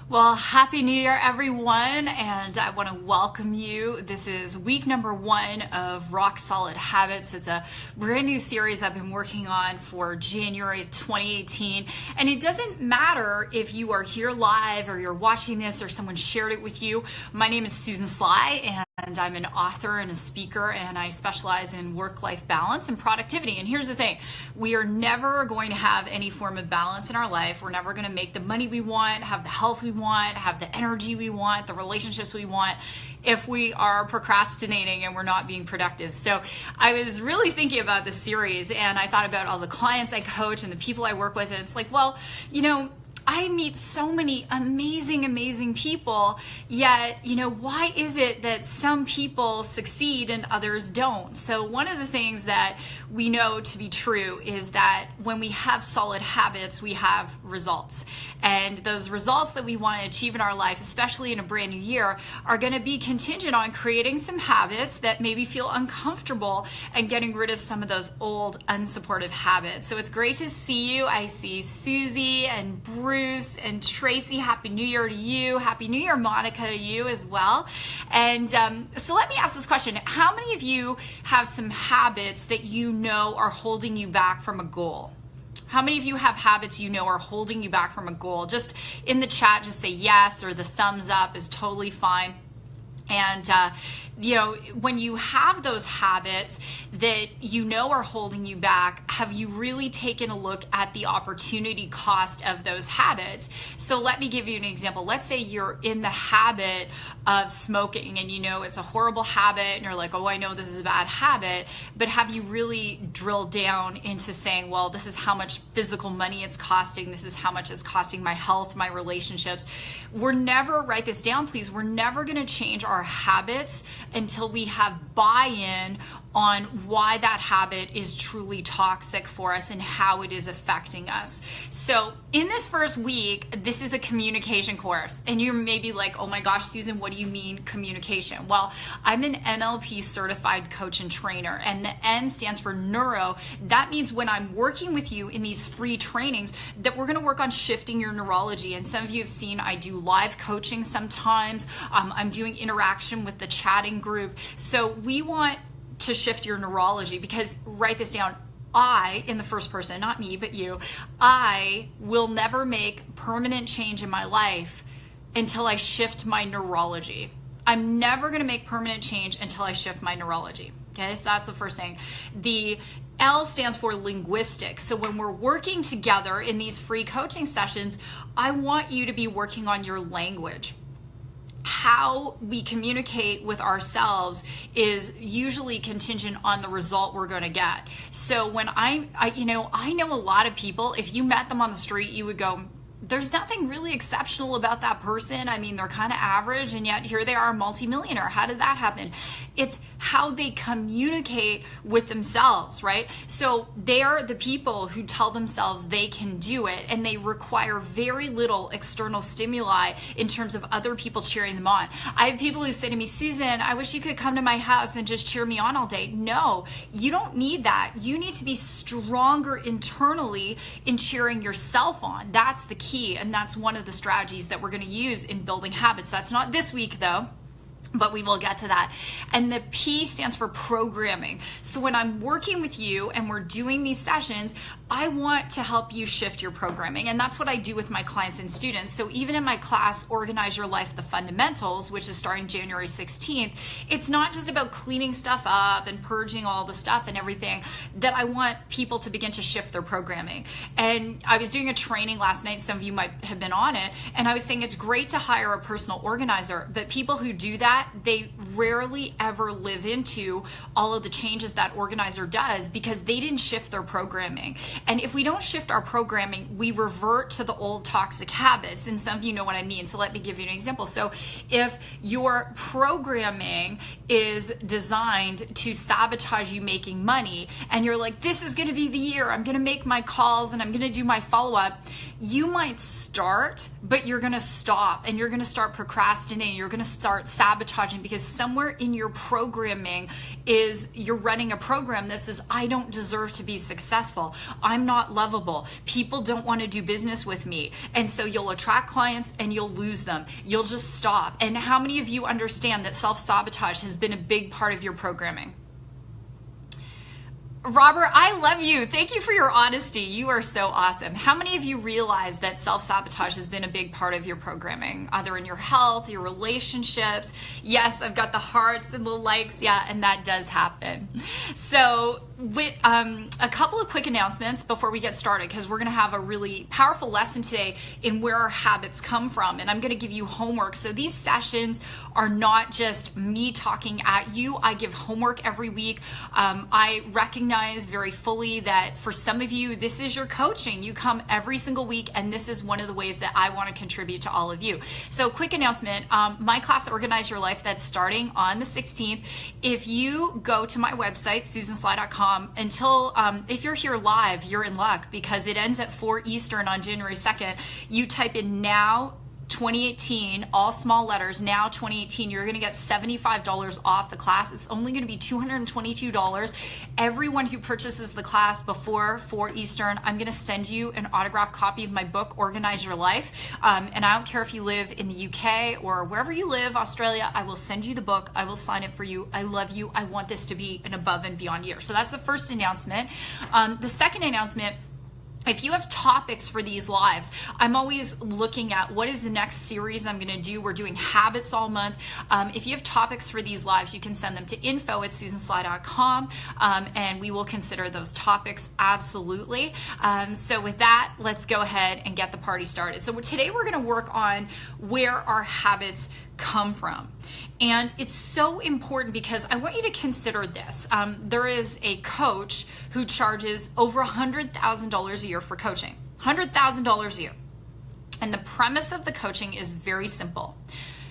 Well, Happy New Year, everyone, and I want to welcome you. This is week number 1 of Rock Solid Habits. It's a brand new series I've been working on for January of 2018, and it doesn't matter if you are here live or you're watching this or someone shared it with you. My name is Susan Sly, and I'm an author and a speaker, and I specialize in work-life balance and productivity. And here's the thing, we are never going to have any form of balance in our life. We're never going to make the money we want, have the health we want, have the energy we want, the relationships we want, if we are procrastinating and we're not being productive. So I was really thinking about this series, and I thought about all the clients I coach and the people I work with, and it's like, well, I meet so many amazing people, yet, why is it that some people succeed and others don't? So one of the things that we know to be true is that when we have solid habits, we have results. And those results that we want to achieve in our life, especially in a brand new year, are going to be contingent on creating some habits that maybe feel uncomfortable and getting rid of some of those old unsupportive habits. So it's great to see you. I see Susie and Bruce and Tracy. Happy New Year to you. Happy New Year, Monica, to you as well. And so let me ask this question. How many of you have some habits that you know are holding you back from a goal? How many of you have habits you know are holding you back from a goal? Just in the chat, just say yes, or the thumbs up is totally fine. And, when you have those habits that are holding you back, have you really taken a look at the opportunity cost of those habits? So let me give you an example. Let's say you're in the habit of smoking and it's a horrible habit and you're like, oh, I know this is a bad habit, but have you really drilled down into saying, well, this is how much physical money it's costing. This is how much it's costing my health, my relationships. Write this down, please. We're never going to change our habits until we have buy-in on why that habit is truly toxic for us and how it is affecting us. So in this first week, this is a communication course, and you're maybe like, oh my gosh, Susan, what do you mean communication? Well, I'm an NLP certified coach and trainer, and the N stands for neuro. That means when I'm working with you in these free trainings, that we're going to work on shifting your neurology. And some of you have seen I do live coaching sometimes. I'm doing interaction with the chatting group. So we want to shift your neurology, because write this down. I, in the first person, not me, but you, I will never make permanent change in my life until I shift my neurology. I'm never going to make permanent change until I shift my neurology. Okay, so that's the first thing. The L stands for linguistics. So when we're working together in these free coaching sessions, I want you to be working on your language. How we communicate with ourselves is usually contingent on the result we're going to get. So when I know a lot of people, if you met them on the street, you would go, there's nothing really exceptional about that person. I mean, they're kind of average, and yet here they are, a multimillionaire. How did that happen? It's how they communicate with themselves, right? So they are the people who tell themselves they can do it, and they require very little external stimuli in terms of other people cheering them on. I have people who say to me, Susan, I wish you could come to my house and just cheer me on all day. No, you don't need that. You need to be stronger internally in cheering yourself on. That's the key, and that's one of the strategies that we're going to use in building habits. That's not this week though, but we will get to that. And the P stands for programming. So when I'm working with you and we're doing these sessions, I want to help you shift your programming. And that's what I do with my clients and students. So even in my class, Organize Your Life, the Fundamentals, which is starting January 16th, it's not just about cleaning stuff up and purging all the stuff and everything, that I want people to begin to shift their programming. And I was doing a training last night, some of you might have been on it, and I was saying it's great to hire a personal organizer, but people who do that, they rarely ever live into all of the changes that organizer does because they didn't shift their programming. And if we don't shift our programming, we revert to the old toxic habits. And some of you know what I mean. So let me give you an example. So if your programming is designed to sabotage you making money, and you're like, this is going to be the year, I'm going to make my calls and I'm going to do my follow-up, you might start, but you're going to stop and you're going to start procrastinating. You're going to start sabotaging self-sabotaging because somewhere in your programming is you're running a program that says, I don't deserve to be successful. I'm not lovable. People don't want to do business with me. And so you'll attract clients and you'll lose them. You'll just stop. And how many of you understand that self-sabotage has been a big part of your programming? Robert, I love you. Thank you for your honesty. You are so awesome. How many of you realize that self-sabotage has been a big part of your programming, either in your health, your relationships? Yes, I've got the hearts and the likes. Yeah, and that does happen. So with a couple of quick announcements before we get started, because we're going to have a really powerful lesson today in where our habits come from. And I'm going to give you homework. So these sessions are not just me talking at you. I give homework every week. I recognize very fully that for some of you, this is your coaching. You come every single week, and this is one of the ways that I want to contribute to all of you. So quick announcement, my class, Organize Your Life, that's starting on the 16th. If you go to my website, susansly.com, until, if you're here live, you're in luck because it ends at 4 Eastern on January 2nd. You type in now 2018, all small letters, now 2018, you're going to get $75 off the class. It's only going to be $222. Everyone who purchases the class before 4 Eastern, I'm going to send you an autographed copy of my book, Organize Your Life. And I don't care if you live in the UK or wherever you live, Australia, I will send you the book. I will sign it for you. I love you. I want this to be an above and beyond year. So that's the first announcement. The second announcement, if you have topics for these lives, I'm always looking at what is the next series I'm going to do. We're doing habits all month. If you have topics for these lives, you can send them to info@susansly.com, and we will consider those topics absolutely. So with that, let's go ahead and get the party started. So today we're going to work on where our habits come from. And it's so important because I want you to consider this. There is a coach who charges over $100,000 a year for coaching. $100,000 a year. And the premise of the coaching is very simple.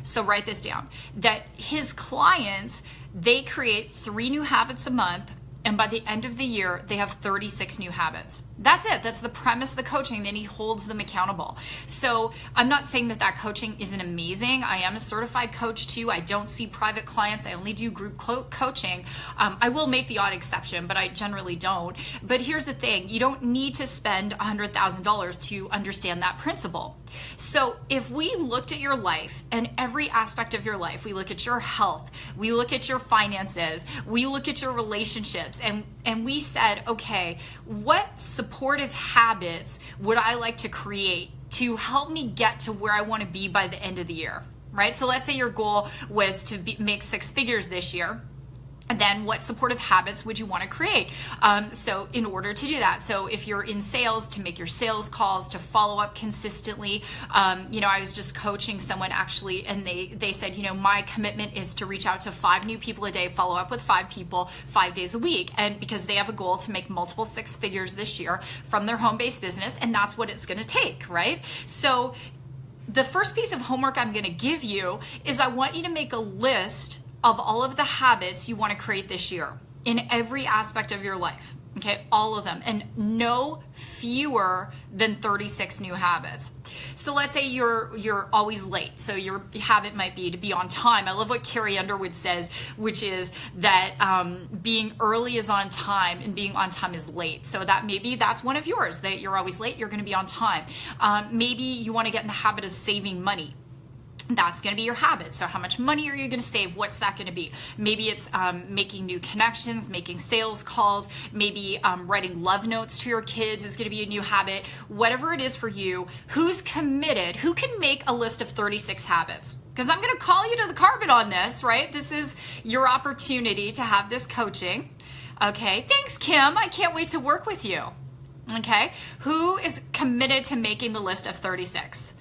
So write this down. That his clients, they create 3 new habits a month, and by the end of the year, they have 36 new habits. That's it. That's the premise of the coaching. Then he holds them accountable. So I'm not saying that that coaching isn't amazing. I am a certified coach too. I don't see private clients. I only do group coaching. I will make the odd exception, but I generally don't. But here's the thing. You don't need to spend $100,000 to understand that principle. So if we looked at your life and every aspect of your life, we look at your health, we look at your finances, we look at your relationships, and we said, okay, what supportive habits would I like to create to help me get to where I want to be by the end of the year, right? So let's say your goal was to make 6 figures this year. And then what supportive habits would you want to create? So in order to do that, so if you're in sales, to make your sales calls, to follow up consistently. I was just coaching someone actually, and they said, my commitment is to reach out to 5 new people a day, follow up with 5 people 5 days a week. And because they have a goal to make multiple 6 figures this year from their home-based business, and that's what it's going to take, right? So the first piece of homework I'm going to give you is I want you to make a list of all of the habits you want to create this year in every aspect of your life. Okay, all of them, and no fewer than 36 new habits. So let's say you're always late. So your habit might be to be on time. I love what Carrie Underwood says, which is that being early is on time and being on time is late. So that maybe that's one of yours, that you're always late, you're going to be on time. Maybe you want to get in the habit of saving money. That's going to be your habit. So how much money are you going to save? What's that going to be? Maybe it's making new connections, making sales calls, maybe writing love notes to your kids is going to be a new habit. Whatever it is for you, who's committed? Who can make a list of 36 habits? Because I'm going to call you to the carpet on this, right? This is your opportunity to have this coaching. Okay, thanks, Kim. I can't wait to work with you. Okay, who is committed to making the list of 36?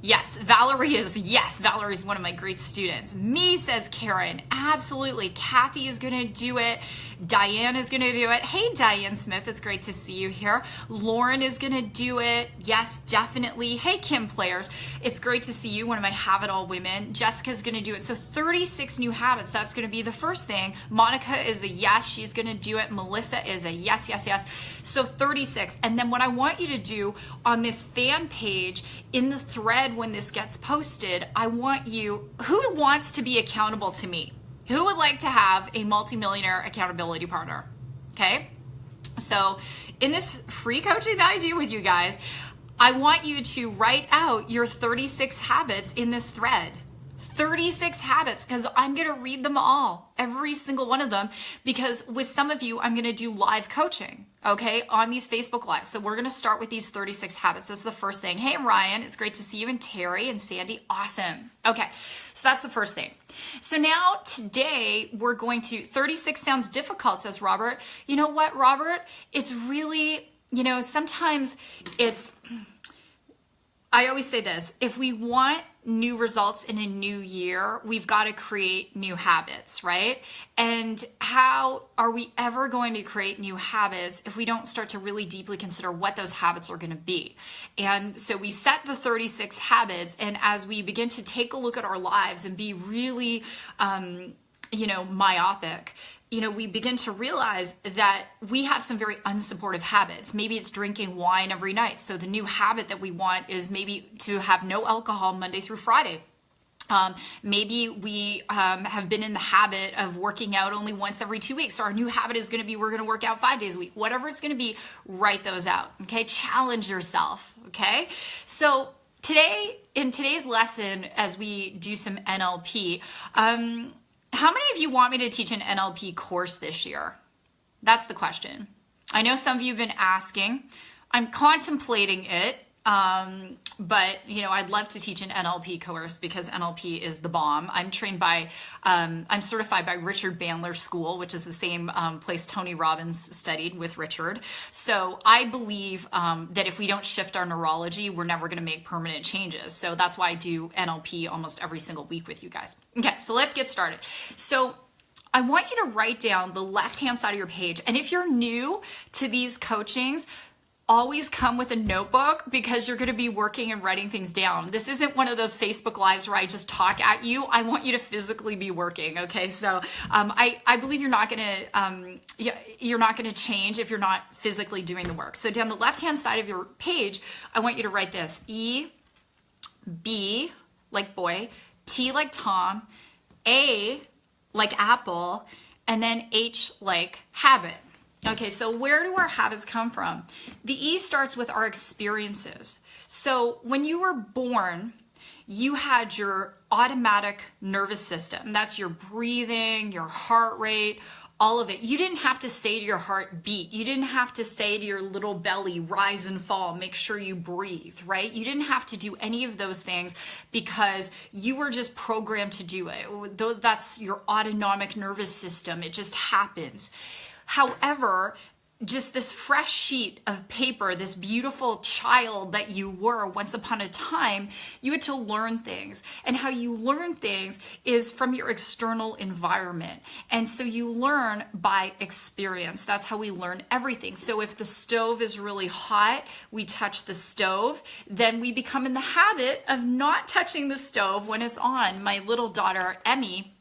Yes, Valerie is. Yes, Valerie is one of my great students. Me, says Karen. Absolutely. Kathy is going to do it. Diane is going to do it. Hey, Diane Smith. It's great to see you here. Lauren is going to do it. Yes, definitely. Hey, Kim Players. It's great to see you. One of my Have It All women. Jessica's going to do it. So 36 new habits. That's going to be the first thing. Monica is a yes. She's going to do it. Melissa is a yes, yes, yes. So 36. And then what I want you to do on this fan page in the thread thread, when this gets posted, I want you, who wants to be accountable to me? Who would like to have a multimillionaire accountability partner? Okay. So in this free coaching that I do with you guys, I want you to write out your 36 habits in this thread. 36 habits, because I'm going to read them all, every single one of them, because with some of you, I'm going to do live coaching, okay, on these Facebook Lives. So we're going to start with these 36 habits. That's the first thing. Hey, Ryan, it's great to see you, and Terry and Sandy. Awesome. Okay, so that's the first thing. So now today we're going to, 36 sounds difficult, says Robert. You know what, Robert? It's really, sometimes it's, I always say this, if we want new results in a new year, we've got to create new habits, right? And how are we ever going to create new habits if we don't start to really deeply consider what those habits are going to be? And so we set the 36 habits, and as we begin to take a look at our lives and be really, myopic, we begin to realize that we have some very unsupportive habits. Maybe it's drinking wine every night. So the new habit that we want is maybe to have no alcohol Monday through Friday. Maybe we have been in the habit of working out only once every 2 weeks. So our new habit is going to be we're going to work out 5 days a week. Whatever it's going to be, write those out. Okay, challenge yourself. Okay, so in today's lesson, as we do some NLP, how many of you want me to teach an NLP course this year? That's the question. I know some of you have been asking. I'm contemplating it, but I'd love to teach an NLP course because NLP is the bomb. I'm trained by, I'm certified by Richard Bandler School, which is the same place Tony Robbins studied with Richard. So I believe that if we don't shift our neurology, we're never going to make permanent changes. So that's why I do NLP almost every single week with you guys. Okay, so let's get started. So I want you to write down the left-hand side of your page. And if you're new to these coachings, always come with a notebook because you're going to be working and writing things down. This isn't one of those Facebook Lives where I just talk at you. I want you to physically be working. Okay, so I believe you're not going to change if you're not physically doing the work. So down the left-hand side of your page, I want you to write this: E, B like boy, T like Tom, A like apple, and then H like habit. Okay, so where do our habits come from? The E starts with our experiences. So when you were born, you had your automatic nervous system. That's your breathing, your heart rate, all of it. You didn't have to say to your heart, beat. You didn't have to say to your little belly, rise and fall, make sure you breathe, right? You didn't have to do any of those things because you were just programmed to do it. That's your autonomic nervous system. It just happens. However, just this fresh sheet of paper, this beautiful child that you were once upon a time, you had to learn things. And how you learn things is from your external environment. And so you learn by experience. That's how we learn everything. So if the stove is really hot, we touch the stove, then we become in the habit of not touching the stove when it's on. My little daughter, Emmy,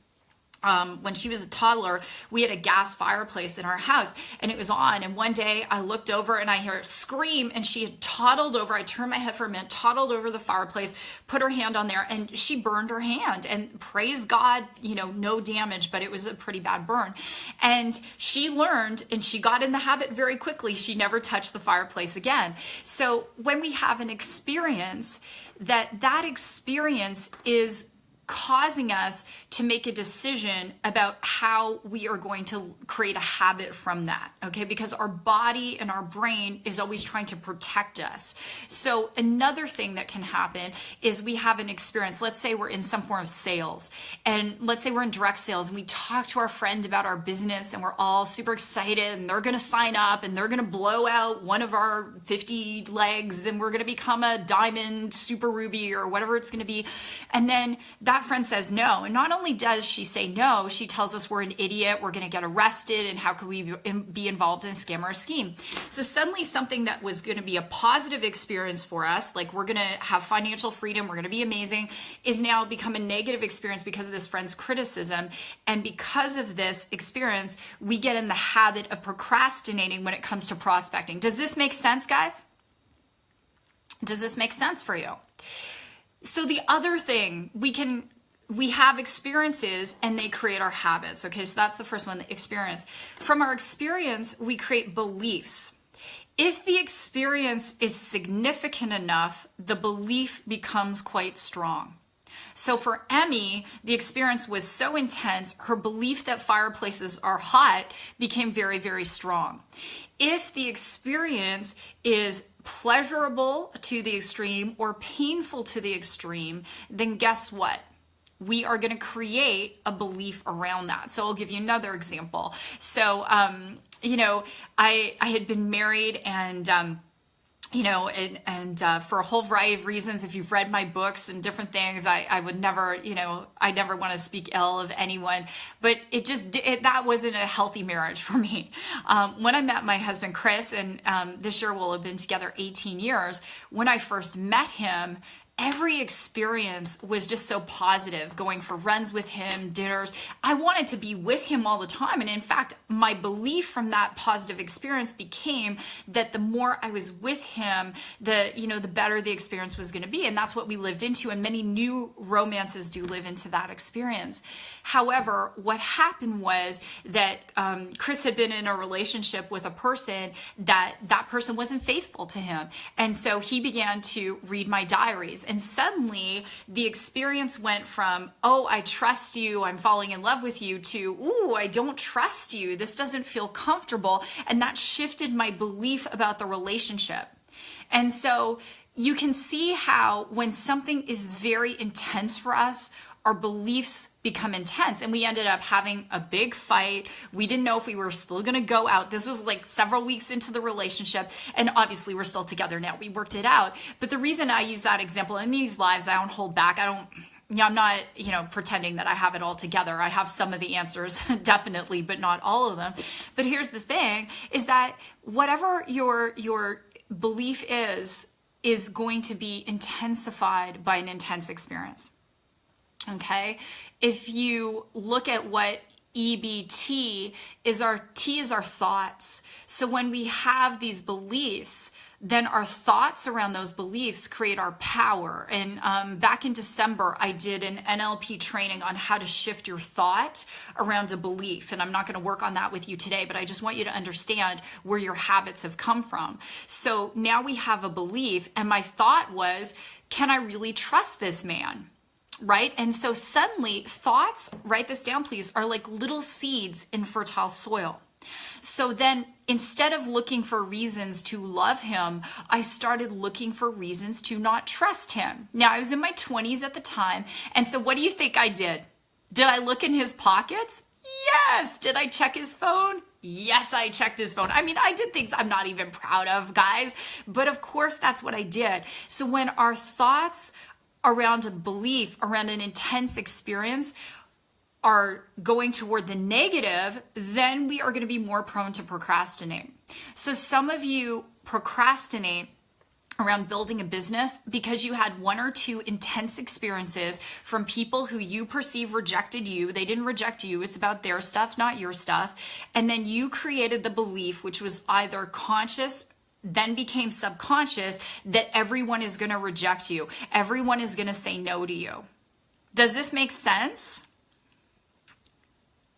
when she was a toddler, we had a gas fireplace in our house and it was on. And one day I looked over and I heard her scream and she had toddled over. I turned my head for a minute, toddled over the fireplace, put her hand on there, and she burned her hand. And praise God, no damage, but it was a pretty bad burn. And she learned and she got in the habit very quickly. She never touched the fireplace again. So when we have an experience, that experience is causing us to make a decision about how we are going to create a habit from that, okay? Because our body and our brain is always trying to protect us. So another thing that can happen is we have an experience. Let's say we're in some form of sales, and let's say we're in direct sales, and we talk to our friend about our business, and we're all super excited, and they're going to sign up, and they're going to blow out one of our 50 legs, and we're going to become a diamond, super ruby, or whatever it's going to be. And then that friend says no. And not only does she say no, she tells us we're an idiot, we're going to get arrested, and how could we be involved in a scam or a scheme? So suddenly something that was going to be a positive experience for us, like we're going to have financial freedom, we're going to be amazing, is now become a negative experience because of this friend's criticism. And because of this experience, we get in the habit of procrastinating when it comes to prospecting. Does this make sense, guys? Does this make sense for you? So the other thing, we have experiences and they create our habits. Okay, so that's the first one, the experience. From our experience, we create beliefs. If the experience is significant enough, the belief becomes quite strong. So for Emmy, the experience was so intense, her belief that fireplaces are hot became very, very strong. If the experience is pleasurable to the extreme or painful to the extreme, then guess what? We are going to create a belief around that. So I'll give you another example. So, I had been married and, for a whole variety of reasons, if you've read my books and different things, I would never, I never want to speak ill of anyone, but that wasn't a healthy marriage for me. When I met my husband, Chris, and this year we'll have been together 18 years, when I first met him, every experience was just so positive, going for runs with him, dinners. I wanted to be with him all the time. And in fact, my belief from that positive experience became that the more I was with him, the better the experience was going to be. And that's what we lived into. And many new romances do live into that experience. However, what happened was that Chris had been in a relationship with a person that person wasn't faithful to him. And so he began to read my diaries. And suddenly the experience went from, oh, I trust you, I'm falling in love with you, to, ooh, I don't trust you, this doesn't feel comfortable. And that shifted my belief about the relationship. And so you can see how when something is very intense for us, our beliefs become intense. And we ended up having a big fight. We didn't know if we were still going to go out. This was like several weeks into the relationship. And obviously we're still together now. We worked it out. But the reason I use that example in these lives, I don't hold back. I'm not, pretending that I have it all together. I have some of the answers, definitely, but not all of them. But here's the thing, is that whatever your belief is going to be intensified by an intense experience. Okay, if you look at what EBT is, our thoughts. So when we have these beliefs, then our thoughts around those beliefs create our power. And back in December, I did an NLP training on how to shift your thought around a belief. And I'm not going to work on that with you today, but I just want you to understand where your habits have come from. So now we have a belief, and my thought was, can I really trust this man? Right? And so suddenly thoughts, write this down please, are like little seeds in fertile soil. So then instead of looking for reasons to love him, I started looking for reasons to not trust him. Now I was in my 20s at the time. And so what do you think I did? Did I look in his pockets? Yes. Did I check his phone? Yes, I checked his phone. I mean, I did things I'm not even proud of, guys. But of course, that's what I did. So when our thoughts around a belief, around an intense experience, are going toward the negative, then we are going to be more prone to procrastinate. So some of you procrastinate around building a business because you had one or two intense experiences from people who you perceive rejected you. They didn't reject you. It's about their stuff, not your stuff. And then you created the belief, which was either conscious, then became subconscious, that everyone is going to reject you. Everyone is going to say no to you. Does this make sense?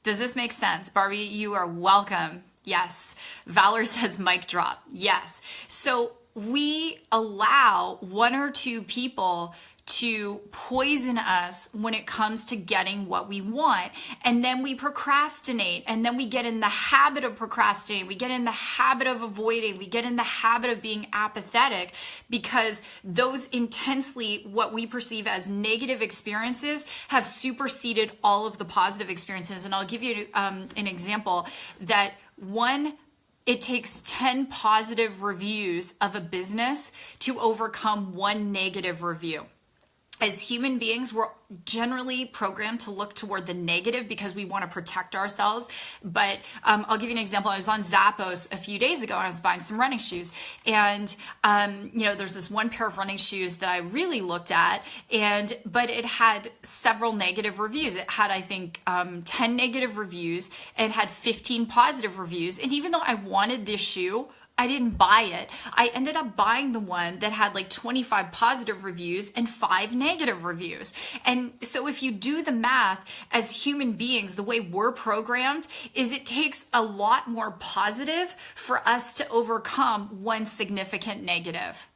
Does this make sense? Barbie, you are welcome. Yes. Valor says mic drop. Yes. So we allow one or two people to poison us when it comes to getting what we want. And then we procrastinate, and then we get in the habit of procrastinating. We get in the habit of avoiding. We get in the habit of being apathetic because those intensely, what we perceive as negative experiences, have superseded all of the positive experiences. And I'll give you an example that it takes 10 positive reviews of a business to overcome one negative review. As human beings, we're generally programmed to look toward the negative because we want to protect ourselves. But I'll give you an example. I was on Zappos a few days ago and I was buying some running shoes. And, there's this one pair of running shoes that I really looked at, but it had several negative reviews. It had, I think, 10 negative reviews. It had 15 positive reviews. And even though I wanted this shoe, I didn't buy it. I ended up buying the one that had like 25 positive reviews and 5 negative reviews. And so if you do the math as human beings, the way we're programmed is it takes a lot more positive for us to overcome one significant negative.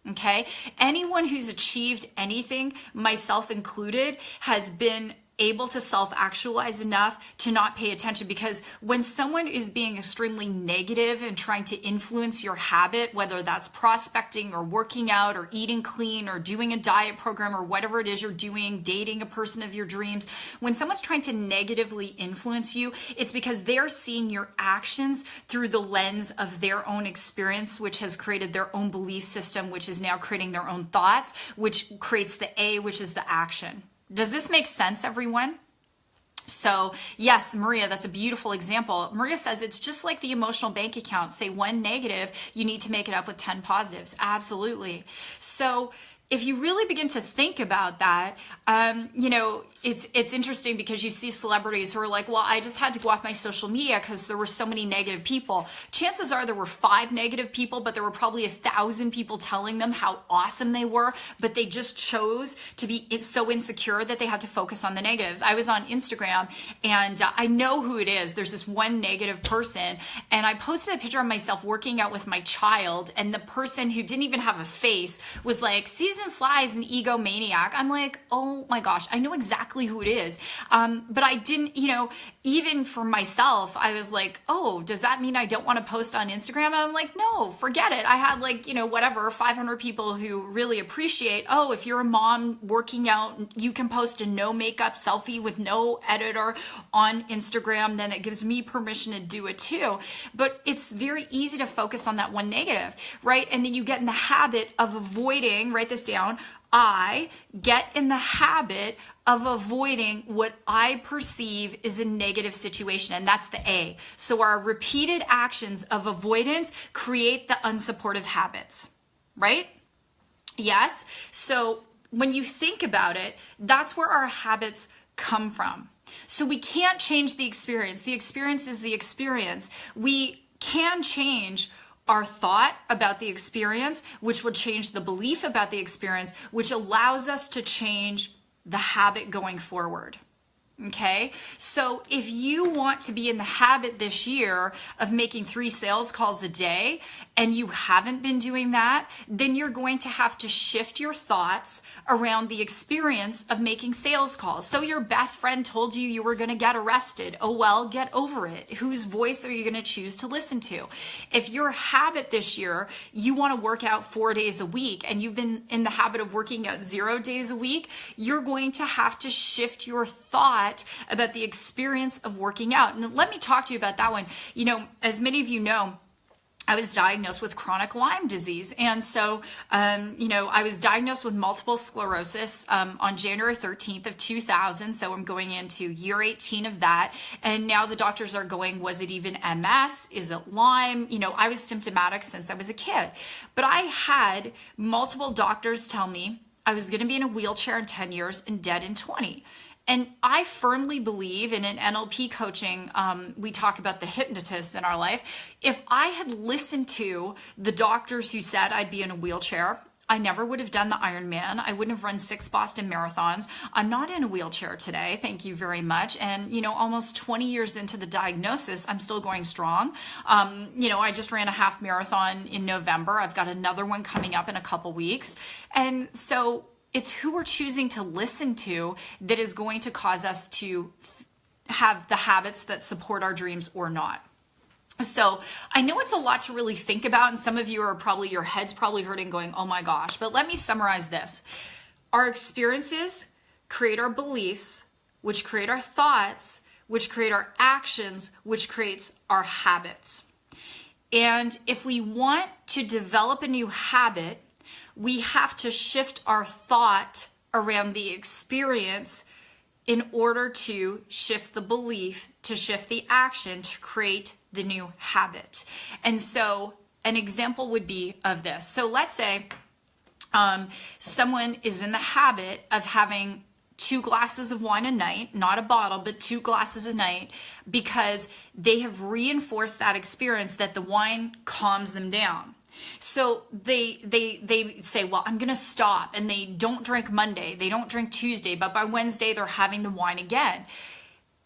Okay? Anyone who's achieved anything, myself included, has been able to self-actualize enough to not pay attention, because when someone is being extremely negative and trying to influence your habit, whether that's prospecting or working out or eating clean or doing a diet program or whatever it is you're doing, dating a person of your dreams, when someone's trying to negatively influence you, it's because they're seeing your actions through the lens of their own experience, which has created their own belief system, which is now creating their own thoughts, which creates the A, which is the action. Does this make sense, everyone? So yes, Maria, that's a beautiful example. Maria says it's just like the emotional bank account. Say 1 negative, you need to make it up with 10 positives. Absolutely. So if you really begin to think about that, it's interesting because you see celebrities who are like, well, I just had to go off my social media because there were so many negative people. Chances are there were 5 negative people, but there were probably 1,000 people telling them how awesome they were, but they just chose to be so insecure that they had to focus on the negatives. I was on Instagram and I know who it is. There's this one negative person, and I posted a picture of myself working out with my child, and the person who didn't even have a face was like, Season Sly is an egomaniac. I'm like, oh my gosh, I know exactly who it is. But I didn't, even for myself, I was like, oh, does that mean I don't want to post on Instagram? And I'm like, no, forget it. I had 500 people who really appreciate, oh, if you're a mom working out, you can post a no makeup selfie with no editor on Instagram, then it gives me permission to do it too. But it's very easy to focus on that one negative, right? And then you get in the habit of avoiding, write this down, I get in the habit of avoiding what I perceive is a negative situation, and that's the A. So our repeated actions of avoidance create the unsupportive habits, right? Yes. So when you think about it, that's where our habits come from. So we can't change the experience. The experience is the experience. We can change our thought about the experience, which would change the belief about the experience, which allows us to change the habit going forward. Okay, so if you want to be in the habit this year of making 3 sales calls a day and you haven't been doing that, then you're going to have to shift your thoughts around the experience of making sales calls. So your best friend told you were going to get arrested. Oh, well, get over it. Whose voice are you going to choose to listen to? If your habit this year, you want to work out 4 days a week and you've been in the habit of working out 0 days a week, you're going to have to shift your thought about the experience of working out. And let me talk to you about that one. As many of you know, I was diagnosed with chronic Lyme disease. And so, I was diagnosed with multiple sclerosis on January 13th of 2000. So I'm going into year 18 of that. And now the doctors are going, was it even MS? Is it Lyme? I was symptomatic since I was a kid. But I had multiple doctors tell me I was going to be in a wheelchair in 10 years and dead in 20. And I firmly believe, and in NLP coaching, we talk about the hypnotist in our life. If I had listened to the doctors who said I'd be in a wheelchair, I never would have done the Ironman. I wouldn't have run 6 Boston marathons. I'm not in a wheelchair today. Thank you very much. And, almost 20 years into the diagnosis, I'm still going strong. I just ran a half marathon in November. I've got another one coming up in a couple weeks. And so it's who we're choosing to listen to that is going to cause us to have the habits that support our dreams or not. So I know it's a lot to really think about, and some of you are probably, your head's probably hurting going, oh my gosh, but let me summarize this. Our experiences create our beliefs, which create our thoughts, which create our actions, which creates our habits. And if we want to develop a new habit, we have to shift our thought around the experience in order to shift the belief, to shift the action, to create the new habit. And so an example would be of this. So let's say someone is in the habit of having 2 glasses of wine a night, not a bottle, but 2 glasses a night, because they have reinforced that experience that the wine calms them down. So they say, well, I'm going to stop, and they don't drink Monday, they don't drink Tuesday, but by Wednesday they're having the wine again.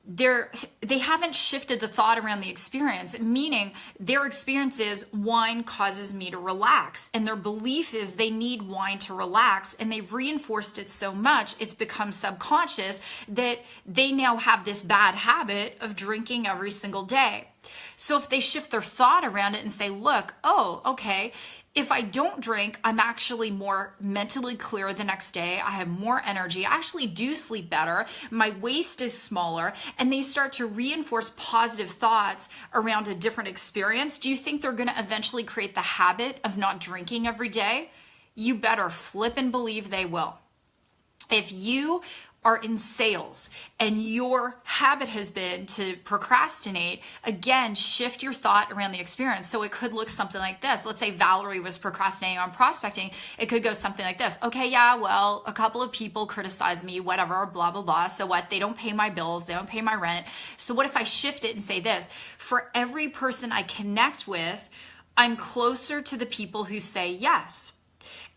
They haven't shifted the thought around the experience, meaning their experience is wine causes me to relax, and their belief is they need wine to relax, and they've reinforced it so much it's become subconscious that they now have this bad habit of drinking every single day. So if they shift their thought around it and say, look, oh, okay, if I don't drink, I'm actually more mentally clear the next day. I have more energy. I actually do sleep better. My waist is smaller. And they start to reinforce positive thoughts around a different experience. Do you think they're going to eventually create the habit of not drinking every day? You better flip and believe they will. If you are in sales and your habit has been to procrastinate, again, shift your thought around the experience. So it could look something like this. Let's say Valerie was procrastinating on prospecting. It could go something like this. Okay, yeah, well, a couple of people criticize me, whatever, blah, blah, blah. So what? They don't pay my bills. They don't pay my rent. So what if I shift it and say this? For every person I connect with, I'm closer to the people who say yes.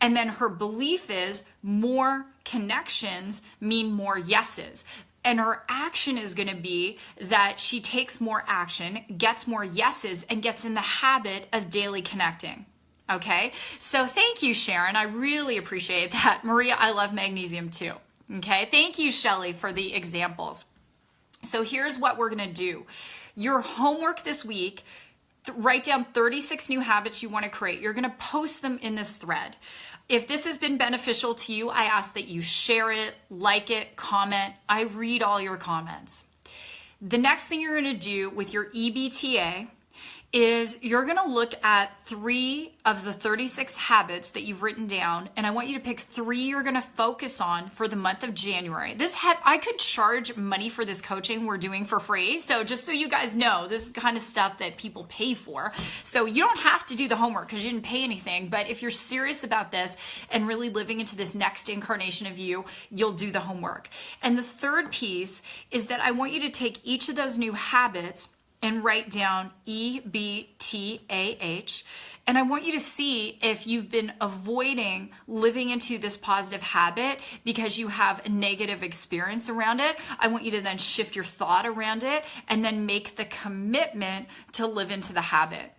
And then her belief is more connections mean more yeses. And her action is going to be that she takes more action, gets more yeses, and gets in the habit of daily connecting. Okay? So thank you, Sharon. I really appreciate that. Maria, I love magnesium too. Okay? Thank you, Shelly, for the examples. So here's what we're going to do. Your homework this week, write down 36 new habits you want to create. You're going to post them in this thread. If this has been beneficial to you, I ask that you share it, like it, comment. I read all your comments. The next thing you're going to do with your EBTA is you're going to look at 3 of the 36 habits that you've written down, and I want you to pick 3 you're going to focus on for the month of January. I could charge money for this coaching we're doing for free, so just so you guys know, this is the kind of stuff that people pay for. So you don't have to do the homework because you didn't pay anything, but if you're serious about this and really living into this next incarnation of you, you'll do the homework. And the third piece is that I want you to take each of those new habits and write down EBTAH. And I want you to see if you've been avoiding living into this positive habit because you have a negative experience around it. I want you to then shift your thought around it and then make the commitment to live into the habit.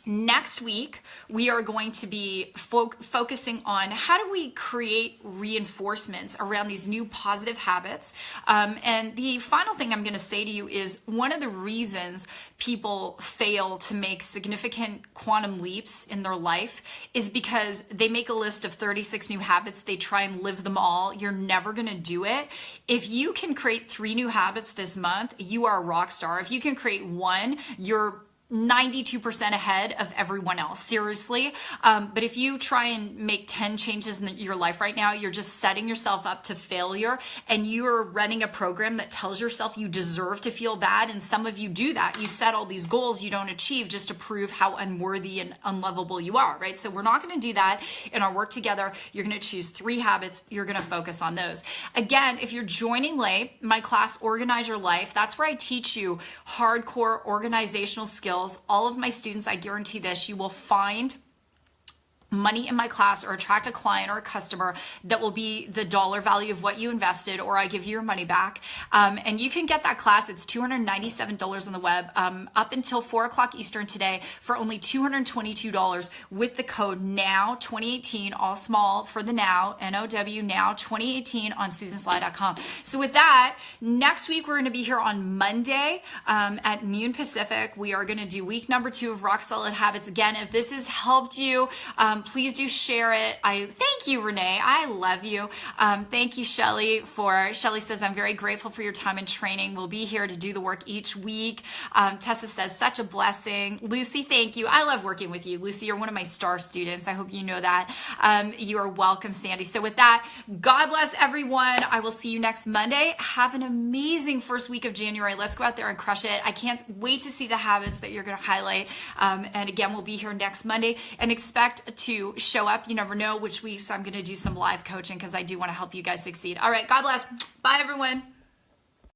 Next week, we are going to be focusing on how do we create reinforcements around these new positive habits. And the final thing I'm going to say to you is one of the reasons people fail to make significant quantum leaps in their life is because they make a list of 36 new habits. They try and live them all. You're never going to do it. If you can create 3 new habits this month, you are a rock star. If you can create 1, you're 92% ahead of everyone else, seriously. But if you try and make 10 changes in your life right now, you're just setting yourself up to failure, and you're running a program that tells yourself you deserve to feel bad. And some of you do that. You set all these goals you don't achieve just to prove how unworthy and unlovable you are, right? So we're not going to do that in our work together. You're going to choose 3 habits. You're going to focus on those. Again, if you're joining late, my class, Organize Your Life, that's where I teach you hardcore organizational skills. All of my students, I guarantee this, you will find money in my class or attract a client or a customer that will be the dollar value of what you invested, or I give you your money back. And you can get that class. It's $297 on the web up until 4 o'clock Eastern today for only $222 with the code NOW 2018, all small for the now, NOW now 2018 on susansly.com. So with that, next week we're going to be here on Monday at noon Pacific. We are going to do week number 2 of Rock Solid Habits. Again, if this has helped you, please do share it. Thank you, Renee. I love you. Thank you, Shelly. Shelly says, I'm very grateful for your time and training. We'll be here to do the work each week. Tessa says, such a blessing. Lucy, thank you. I love working with you. Lucy, you're one of my star students. I hope you know that. You are welcome, Sandy. So with that, God bless everyone. I will see you next Monday. Have an amazing first week of January. Let's go out there and crush it. I can't wait to see the habits that you're going to highlight. And again, we'll be here next Monday, and expect to to show up. You never know which weeks I'm going to do some live coaching because I do want to help you guys succeed. All right. God bless. Bye, everyone.